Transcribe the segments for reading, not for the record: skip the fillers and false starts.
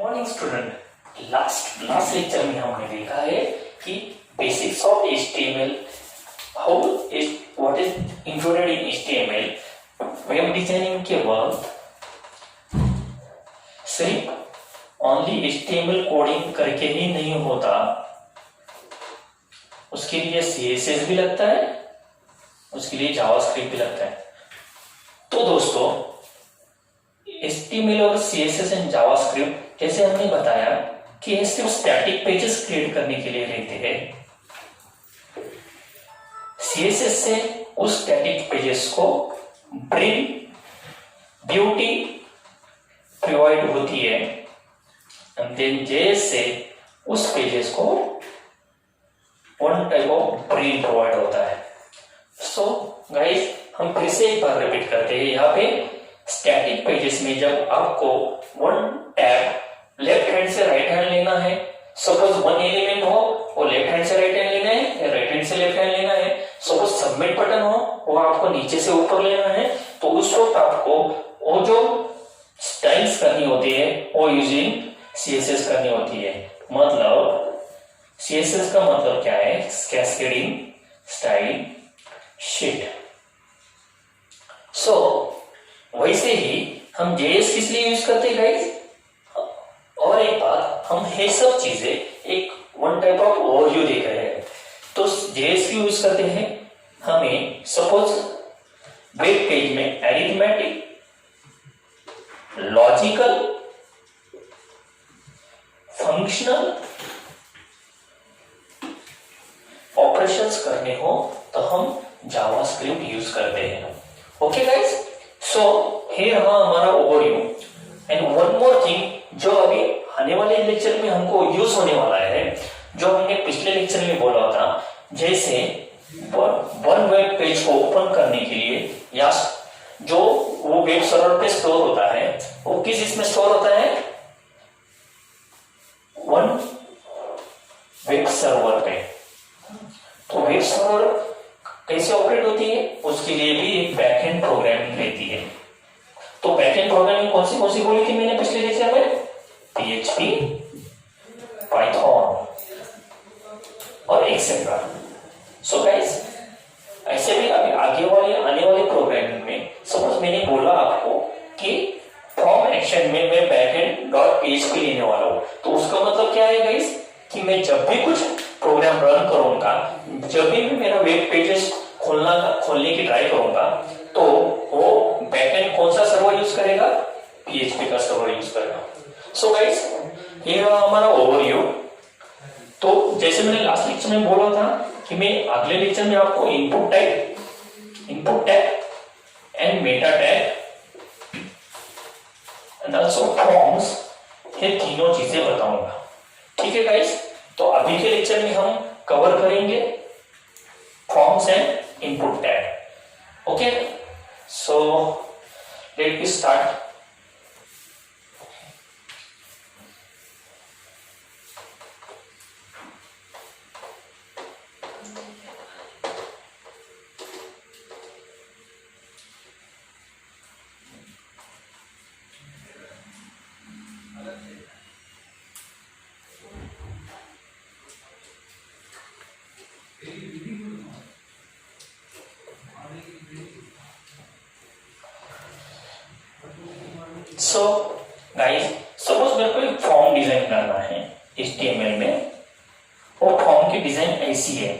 Morning student. Last lecture में हमने देखा है कि basics of HTML, how what is included in HTML। Web designing के वक्त सिर्फ ओनली HTML कोडिंग करके ही नहीं होता, उसके लिए CSS भी लगता है, उसके लिए जावास्क्रिप्ट भी लगता है। तो दोस्तों HTML और CSS एंड जावास्क्रिप्ट जैसे हमने बताया कि ये सिर्फ स्टैटिक पेजेस क्रिएट करने के लिए रहते हैं। CSS से उस स्टैटिक पेजेस को ब्रिंग ब्यूटी प्रोवाइड होती है एंड देन JS से उस पेजेस को one type of bring provide होता है। सो गाइस हम फिर से एक बार रिपीट करते हैं। यहाँ पे स्टैटिक पेजेस में जब आपको वन टैब लेफ्ट हैंड से राइट हैंड लेना है, सपोज वन एलिमेंट हो वो लेफ्ट हैंड से राइट हैंड लेना है या राइट हैंड से लेफ्ट हैंड लेना है, सपोज सबमिट बटन हो वो आपको नीचे से ऊपर लेना है, तो उस वक्त आपको वो जो स्टाइल्स करनी होती है वो यूजिंग CSS करनी होती है। मतलब CSS का मतलब क्या है? Cascading style sheet. सो वैसे ही हम JS किस लिए यूज करते हैं गाइस? और एक बात, हम ये सब चीजें एक वन टाइप ऑफ ओवरव्यू देख रहे हैं। तो JS क्यों यूज करते हैं? हमें सपोज वेब पेज में एरिथमेटिक, लॉजिकल, फंक्शनल ऑपरेशंस करने हो तो हम जावास्क्रिप्ट यूज करते हैं। ओके गाइस, सो हियर रहा हमारा overview and one more thing जो अभी आने वाले लेक्चर में हमको यूज होने वाला है, जो हमने पिछले लेक्चर में बोला था, जैसे वन वेब पेज को ओपन करने के लिए या जो वो वेब सर्वर पे स्टोर होता है वो किस इसमें स्टोर होता है? वन वेब सर्वर पे। तो वेब सर्वर कैसे ऑपरेट होती है उसके लिए भी एक बैकएंड प्रोग्रामिंग रहती है। तो बैकएंड प्रोग्रामिंग कौन सी बोली थी मैंने पिछले लेक्चर में? PHP, पाइथन और एक्सेट्रा। सो गाइस ऐसे भी अभी आने वाले प्रोग्रामिंग में सपोज मैंने बोला आपको कि फ्रॉम एक्शन में मैं बैकएंड.php लेने वाला हूं, तो उसका मतलब क्या है गाइस कि मैं जब भी कुछ प्रोग्राम रन करूंगा, जब भी मेरा वेब पेजेस खोलने की ट्राई करूंगा, तो वो बैकएंड कौन सा सर्वर यूज करेगा? PHP का सर्वर यूज करेगा। सो गाइस ये हमारा ओवरव्यू। तो जैसे मैंने लास्ट लेक्चर में बोला था कि मैं अगले लेक्चर में आपको input tag and Meta tag and also forms, ये तीनों चीजें बताऊंगा। ठीक है गाइस, तो अभी के लेक्चर में हम कवर करेंगे forms and input tag. Okay, so let me start. So guys suppose मेरे को एक फॉर्म डिजाइन करना है HTML में, और फॉर्म की डिजाइन ऐसी है,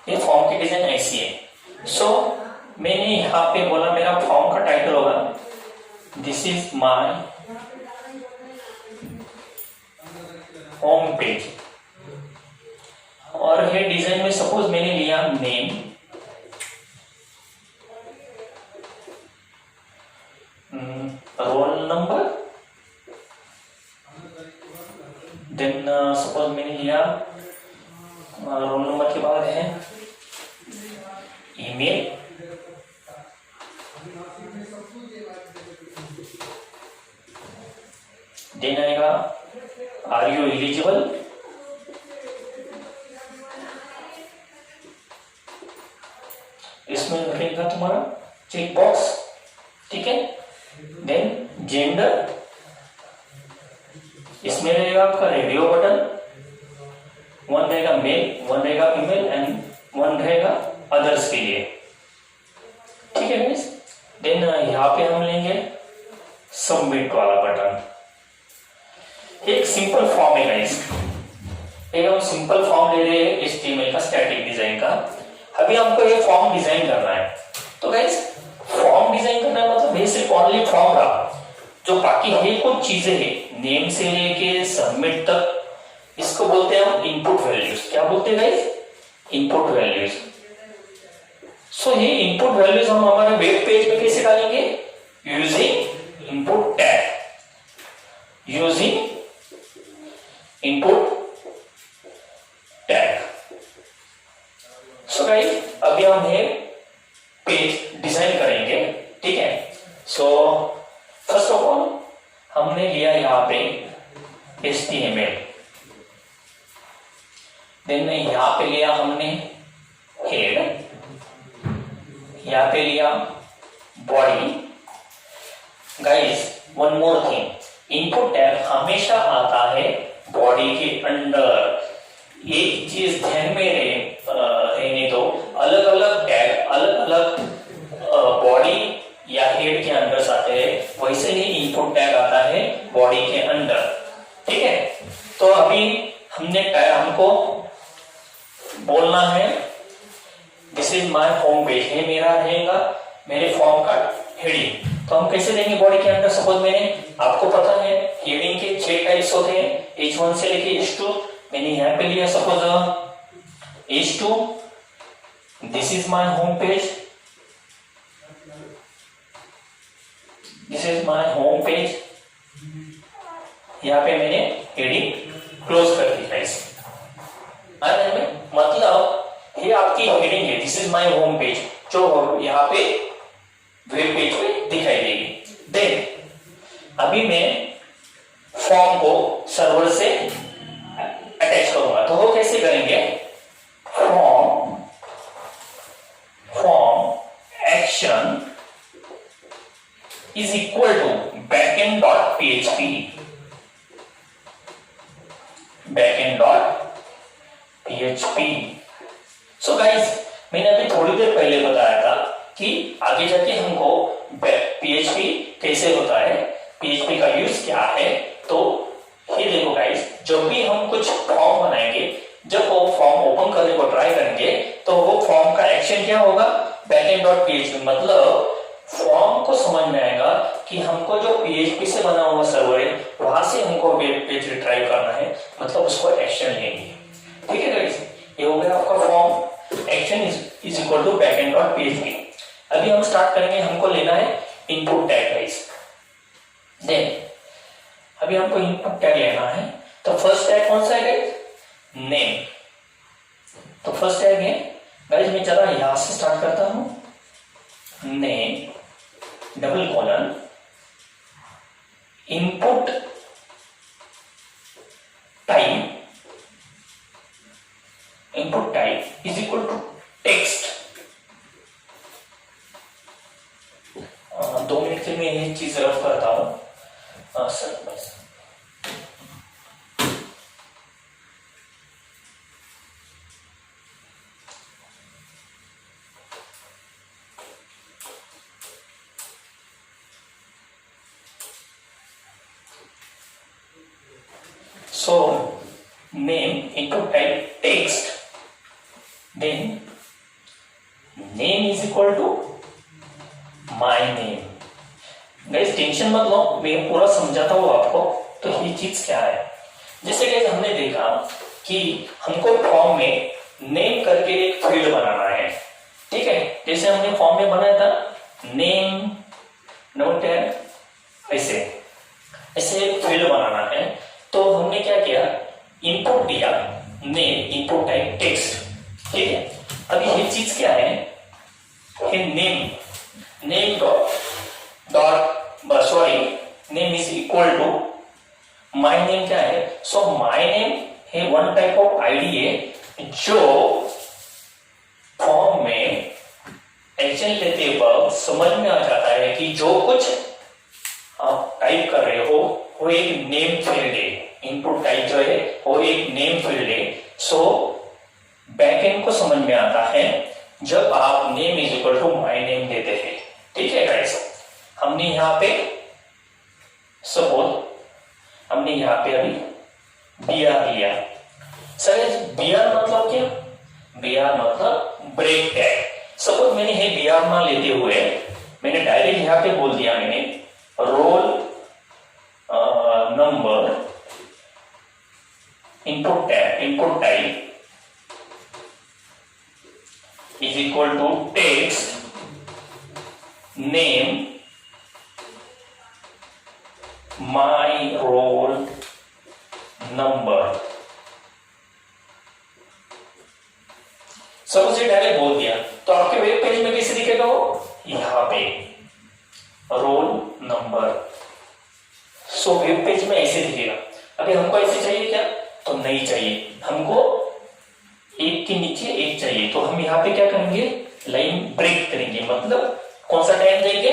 ये फॉर्म की डिजाइन ऐसी है। सो मैंने यहाँ पे बोला मेरा फॉर्म का टाइटल होगा this is my home page, और ये डिजाइन में सपोज मैंने लिया name, roll number, then suppose मैंने लिया रोल नंबर के बाद है ईमेल, देन आएगा आर यू एलिजिबल, इसमें रहेगा तुम्हारा चेक बॉक्स। ठीक है, देन जेंडर, इसमें रहेगा आपका रेडियो बटन, वन रहेगा मेल, वन रहेगा फीमेल एंड वन रहेगा अदर्स के लिए। ठीक है गाइस। देन यहाँ पे हम लेंगे सबमिट वाला बटन। एक सिंपल फॉर्म है गाइस, एक हम सिंपल फॉर्म ले रहे हैं HTML का स्टैटिक डिजाइन का। अभी हमको ये फॉर्म डिजाइन करना है। तो गाइस फॉर्म डिजाइन करना है मतलब बेसिक ओनली फॉर्म रहा, जो बाकी है कुछ चीजें हैं नेम से लेके सबमिट तक, इसको बोलते हैं हम इनपुट वैल्यूज। क्या बोलते हैं गाइस? Input values. सो ये इनपुट वैल्यूज हम हमारे वेब पेज में कैसे डालेंगे? Using input tag, using input tag. सो गाइस अभी हम ये पेज डिजाइन करेंगे। ठीक है। सो फर्स्ट ऑफ ऑल हमने लिया यहाँ पे HTML, देन यहाँ पे लिया हमने हेड, यहाँ पे लिया body. Guys one more thing, input tag हमेशा आता है बॉडी के अंदर। एक चीज ध्यान में रहने दो, अलग अलग टैग अलग अलग बॉडी या हेड के अंदर आते हैं, वैसे ही इनपुट टैग आता है बॉडी के अंदर। ठीक है। तो अभी हमको बोलना है this is my home page, है मेरा रहेगा मेरे फॉर्म का हेडिंग। तो हम कैसे देंगे बॉडी के अंदर? सपोज आपको पता है हेडिंग के 6 टाइप्स होते हैं, H1 से लेके H2। मैंने यहाँ पे लिया suppose H2, this is my home page, this is my home page. यहाँ पे मैंने हेडिंग क्लोज कर दी गाइस। मतलब ये आपकी हेडिंग है, this is my home page, जो यहाँ पे वेब पेज पे दिखाई देगी। देन अभी मैं फॉर्म को सर्वर से अटैच करूंगा। तो वो कैसे करेंगे? Form action is equal to backend.php, backend.php। So guys मैंने अभी थोड़ी देर पहले बताया था कि आगे जाके हमको PHP कैसे होता है, PHP का यूज क्या है। तो ये देखो गाइस, जब भी हम कुछ फॉर्म बनाएंगे, जब वो फॉर्म ओपन करने को ट्राई करेंगे तो वो फॉर्म का एक्शन क्या होगा? backend.php। मतलब फॉर्म को समझ में आएगा कि हमको जो PHP से बना हुआ सर्वर है वहां से हमको वेब पेज रिट्राइव करना है, मतलब उसको एक्शन लेंगे। ठीक है गाइस, ये हो गया आपका form action is equal to backend.php। अभी हम स्टार्ट करेंगे, हमको लेना है इनपुट टैग गाइस। देन अभी हमको इनपुट टैग लेना है। तो फर्स्ट टैग कौन सा है गाइस? नेम। तो फर्स्ट टैग है गाइस, मैं जरा यहां से स्टार्ट करता हूं। Name double colon input type is equal to text. 2 minute के लिए मैं ये चीज रफ करता हूं सर बस। So name input type text, then name is equal to my name। Guys tension मत लो, मैं पूरा समझाता हूँ आपको। तो ये चीज क्या है? जैसे कि हमने देखा कि हमको फॉर्म में नेम करके एक फील्ड बनाना है। ठीक है, जैसे हमने फॉर्म में बनाया था नेम नोट टैग, ऐसे एक फील्ड बनाना है। तो हमने क्या किया? इनपुट दिया नेम, इनपुट टाइप टेक्स्ट। ठीक है, अभी ये चीज क्या है? Name name is equal to my name. क्या है? सो माय नेम है वन टाइप ऑफ आईडी है जो फॉर्म में एक्शन लेते वक्त समझ में आ जाता है कि जो कुछ आप टाइप कर रहे हो वो एक नेम फील्ड है, इनपुट टाइप जो है वो एक नेम फील्ड है। सो बैकएंड को समझ में आता है जब आप name is equal to my name देते हैं। ठीक है गाइस, हमने यहाँ पे सपोज हमने यहाँ पे अभी BR लिया। सर BR मतलब क्या? BR मतलब ब्रेक टैग। सपोज मैंने ये BR ना लेते हुए मैंने डायरेक्ट यहाँ पे बोल दिया, मैंने roll number input type is equal to text name my roll number। Suppose ये डायरेक्ट बोल दिया तो आपके वेब पेज में कैसे दिखेगा वो? यहाँ पे roll number. So web page में ऐसे दिखेगा। अभी हमको ऐसे चाहिए क्या? तो नहीं चाहिए, हमको एक के नीचे एक चाहिए। तो हम यहाँ पे क्या करेंगे? लाइन ब्रेक करेंगे, मतलब कौन सा टैग देंगे?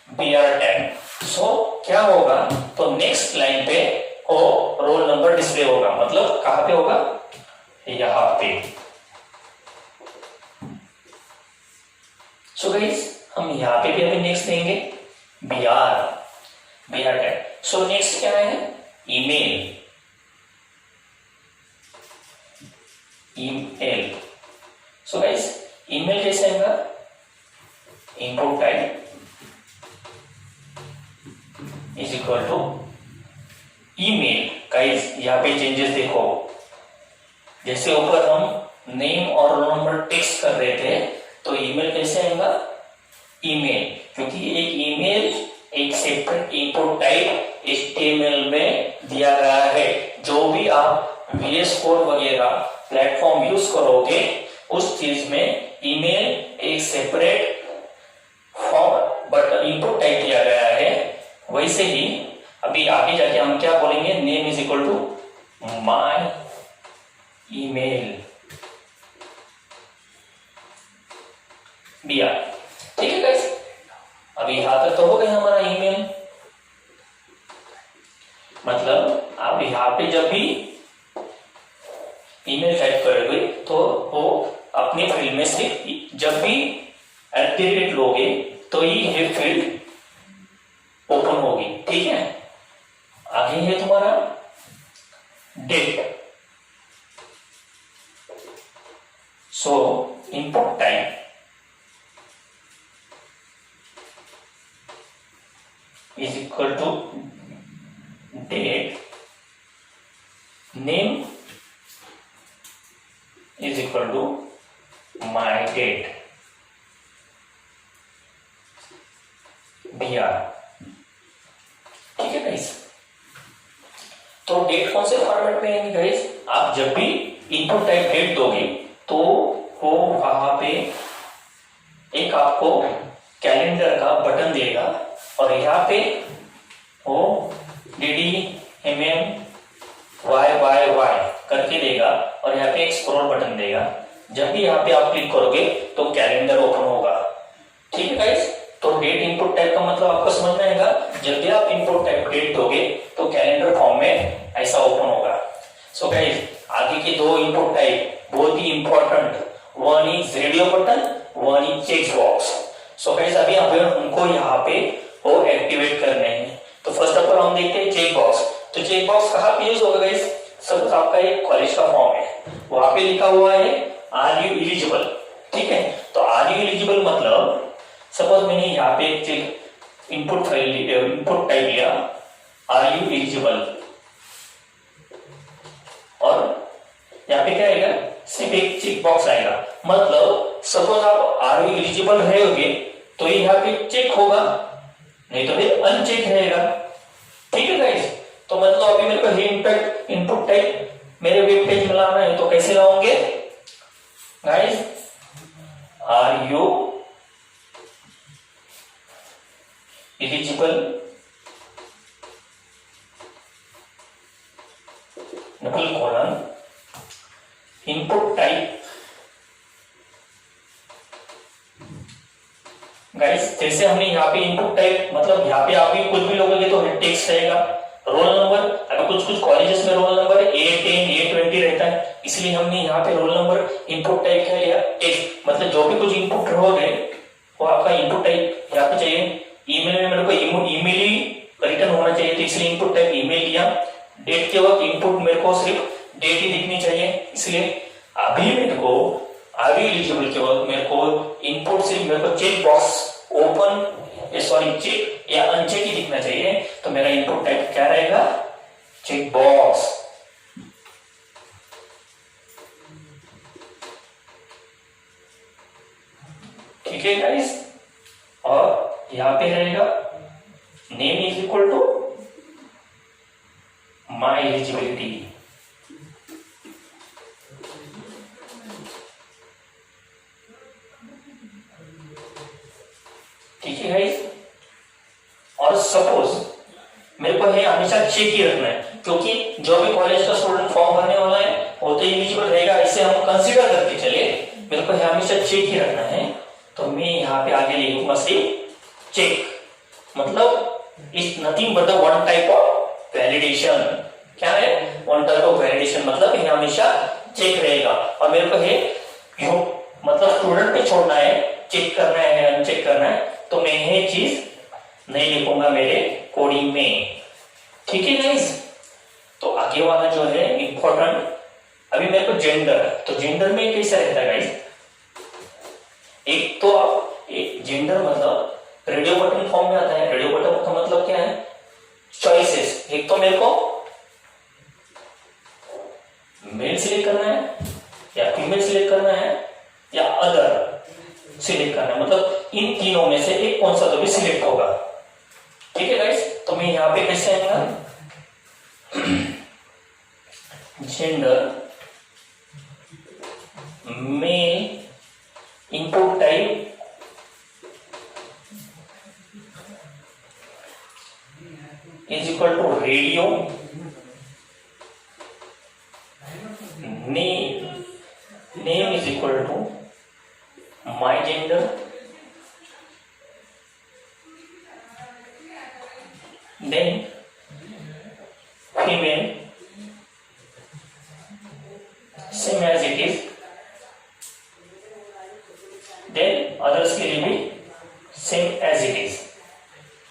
BR tag. सो क्या होगा? तो नेक्स्ट लाइन पे वो रोल नंबर डिस्प्ले होगा, मतलब कहां पे होगा? यहाँ पे। सो गाइस हम यहाँ पे भी अभी नेक्स्ट देंगे BR टैग। सो नेक्स्ट क्या है? ईमेल। सो गाइस ईमेल कैसे आएगा? Input type is equal to email. Guys यहाँ पे चेंजेस देखो, जैसे ऊपर हम नेम और रोल नंबर टेक्स्ट कर रहे थे तो ईमेल कैसे आएगा? ईमेल, क्योंकि एक ईमेल एक सेपरेट इनपुट टाइप HTML में दिया गया है। जो भी आप VS कोड वगैरह प्लेटफॉर्म यूज करोगे उस चीज में ईमेल एक separate form but input type दिया गया है। वैसे ही अभी आगे जाके हम क्या बोलेंगे? Name is equal to my email BR। ठीक है गाइस, अभी यहां तक तो हो गया हमारा ईमेल। मतलब आप यहाँ पे जब भी ईमेल टाइप करोगे तो वो अपने फील्ड में से जब भी @ लोगे तो ही ये फील्ड ओपन होगी। ठीक है, आगे है तुम्हारा date. So input type is equal to date, name is equal to my date, BR। ठीक है गाइस, तो डेट कौन से फॉर्मेट में है गाइस? आप जब भी इनपुट टाइप डेट दोगे तो वो वहां पे एक आपको कैलेंडर का बटन देगा और यहाँ पे वो DDMMYYY करके देगा और यहाँ पे एक स्क्रॉल बटन देगा। जब भी यहाँ पे आप क्लिक करोगे तो कैलेंडर ओपन होगा। ठीक है गाइस, तो डेट इनपुट टाइप का मतलब आपको समझ में आएगा। जब भी आप इनपुट टाइप डेट दोगे तो कैलेंडर फॉर्म में ऐसा ओपन होगा। सो गाइस आगे के दो इनपुट टाइप बहुत ही important, one is radio button, one is check box. So guys अभी हमको यहाँ पे वो एक्टिवेट करने हैं। तो फर्स्ट ऑफ ऑल हम देखते हैं चेक बॉक्स। तो चेक बॉक्स कहाँ पे यूज होगा गाइस? सपोज आपका एक कॉलेज का फॉर्म है, वहां पे लिखा हुआ है आर यू एलिजिबल। ठीक है, तो आर यू एलिजिबल मतलब सपोज मैंने यहाँ पे एक चेक इनपुट टाइप लिया आर यू एलिजिबल और यहाँ पे क्या आएगा? सिर्फ एक चेक बॉक्स आएगा। मतलब सपोज आप आर यू एलिजिबल रहोगे तो यहाँ पे चेक होगा, नहीं तो फिर अनचेक रहेगा। ठीक है गाइस, तो मतलब अभी मेरे को इम्पैक्ट इनपुट टाइप मेरे वेब पेज में लाना है तो कैसे लाओगे guys? Are you eligible double colon input type. Guys जैसे जैसे हमने यहाँ पे इनपुट टाइप, मतलब यहाँ पे आप भी कुछ भी लोगोगे तो टेक्स्ट रहेगा, रोल नंबर। अभी कुछ कुछ कॉलेजेस में रोल नंबर A10 A20 रहता है, इसलिए हमने यहाँ पे रोल नंबर इनपुट टाइप क्या लिया, टेक्स्ट। मतलब जो भी कुछ इनपुट रहोगे वो आपका इनपुट टाइप यहाँ पे चाहिए। ईमेल में मेरे को ईमेल ही रिटर्न होना चाहिए, तो इसलिए इनपुट टाइप ईमेल लिया। डेट के वक्त इनपुट मेरे को सिर्फ डेट ही दिखनी चाहिए, इसलिए अभी मेरे को अभी एलिजिबल के वक्त मेरे को इनपुट सिर्फ मेरे को check box open sorry check या अनचेक ही दिखना चाहिए। तो मेरा इनपुट टाइप क्या रहेगा, चेक बॉक्स। ठीक है गाइस, और यहां पे रहेगा name is equal to my eligibility. ठीक है गाइस, और सपोज मेरे को है हमेशा चेक ही रखना है, क्योंकि जो भी कॉलेज का स्टूडेंट फॉर्म भरने वाला है वो तो एलिजिबल रहेगा, इसे हम कंसीडर करके चले। मेरे को है हमेशा चेक ही रखना है, तो मैं यहाँ पे आगे लिखूंगा सिर्फ चेक। मतलब is nothing but the one type of validation. क्या है, वन टाइप ऑफ वैलिडेशन, मतलब ये हमेशा चेक रहेगा। और मेरे को है मतलब स्टूडेंट पे छोड़ना है, चेक करना है अनचेक करना है, तो मैं ये चीज नहीं लिखूंगा मेरे कोडिंग में। ठीक है गाइस, तो आगे वाला जो है इंपॉर्टेंट, अभी मेरे को जेंडर, तो जेंडर में कैसा रहता है गाइस, एक तो एक जेंडर मतलब रेडियो बटन फॉर्म में आता है। रेडियो बटन का मतलब क्या है, चॉइसेस। एक तो मेरे को मेल सिलेक्ट करना है या फीमेल सिलेक्ट करना है या अदर सिलेक्ट करना है, मतलब इन तीनों में से एक कौन सा तो भी सिलेक्ट होगा। ठीक है गाइस, तो मैं यहां पे कैसे आएगा, gender male input type is equal to radio, name is equal to my gender, then female same as it is, then others के लिए भी same as it is।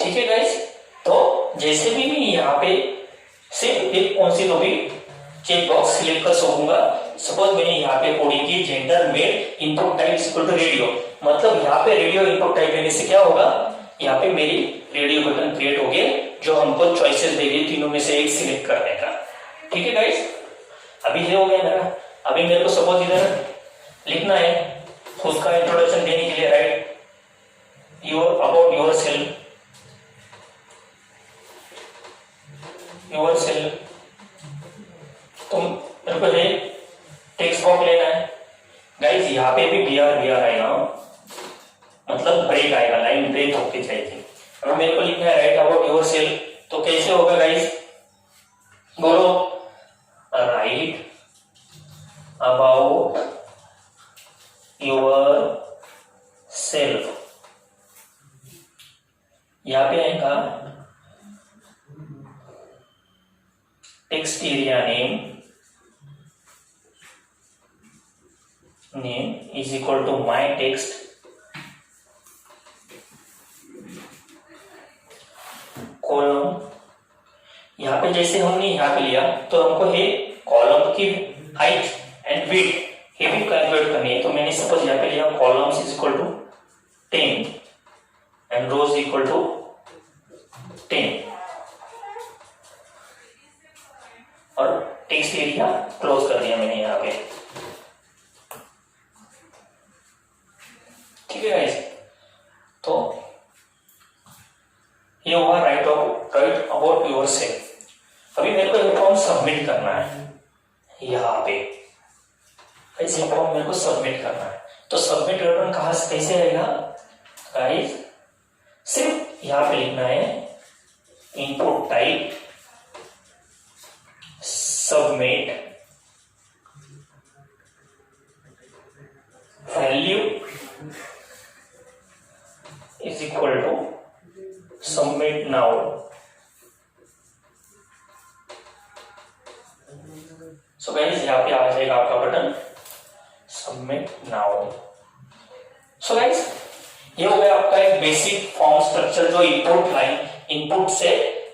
ठीक है गाइस, तो जैसे भी मैं यहाँ पे सिर्फ एक कौन सी तो भी चेक बॉक्स सिलेक्ट कर सकूंगा। सपोज मैंने यहाँ पे कोडिंग की gender male input type equal to radio, मतलब यहाँ पे रेडियो इनपुट टाइप लेने से क्या होगा, यहाँ पे मेरी रेडियो बटन क्रिएट हो गया जो हमको चॉइसेस देगी तीनों में से एक सिलेक्ट करने का। ठीक है गाइस, अभी ये हो गया मेरा। अभी मेरे को सपोज इधर लिखना है खुद का इंट्रोडक्शन देने के लिए, right, your about your self, तो मेरे को ये टेक्स्ट बॉक्स लेना है गाइस। यहाँ पे भी BR आएगा, मतलब ब्रेक आएगा, लाइन ब्रेक होके जाएगी। अब मेरे को लिखना है राइट अबाउट योर सेल्फ, तो कैसे होगा गाइस, बोलो, राइट अबाउट योर सेल्फ। यहाँ पे आएगा text area name is equal to my text column. यहाँ पे जैसे हमने यहाँ पे लिया तो हमको ये कॉलम की हाइट एंड विड्थ ये भी कैलकुलेट करनी है। तो मैंने सपोज यहाँ पे लिया columns is equal to 10 and rows equal to 10 और टेक्स्ट एरिया क्लोज कर दिया मैंने यहाँ पे। ठीक है गाइस, तो ये हुआ राइट अबाउट योर सेल्फ। अभी मेरे को ये फॉर्म सबमिट करना है, यहाँ पे ऐसे फॉर्म मेरे को सबमिट करना है। तो सबमिट बटन कहां से कैसे आएगा गाइस, सिर्फ यहाँ पे लिखना है input type submit value is equal so guys यहाँ पे आ जाएगा आपका button submit now. So guys ये हो गया आपका एक बेसिक फॉर्म स्ट्रक्चर जो इनपुट लाइन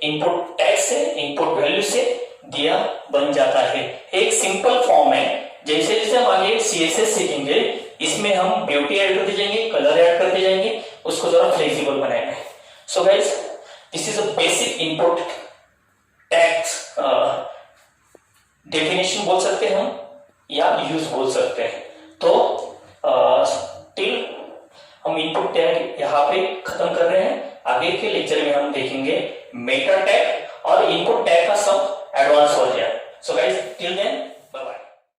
इनपुट टैग से इनपुट वैल्यू से दिया बन जाता है। एक सिंपल फॉर्म है। जैसे जैसे हम आगे CSS सीखेंगे इसमें हम ब्यूटी ऐड करते जाएंगे, कलर ऐड करते जाएंगे, उसको जरा फ्लेक्सिबल बनाएंगे। So guys this is a basic input tags definition बोल सकते हैं हम या यूज बोल सकते हैं। तो टिल हम इनपुट टैग यहाँ पे खत्म कर रहे हैं। आगे के लेक्चर में हम देखेंगे मेटा टैग और इनपुट टैग का सब एडवांस हो जाए। So guys till then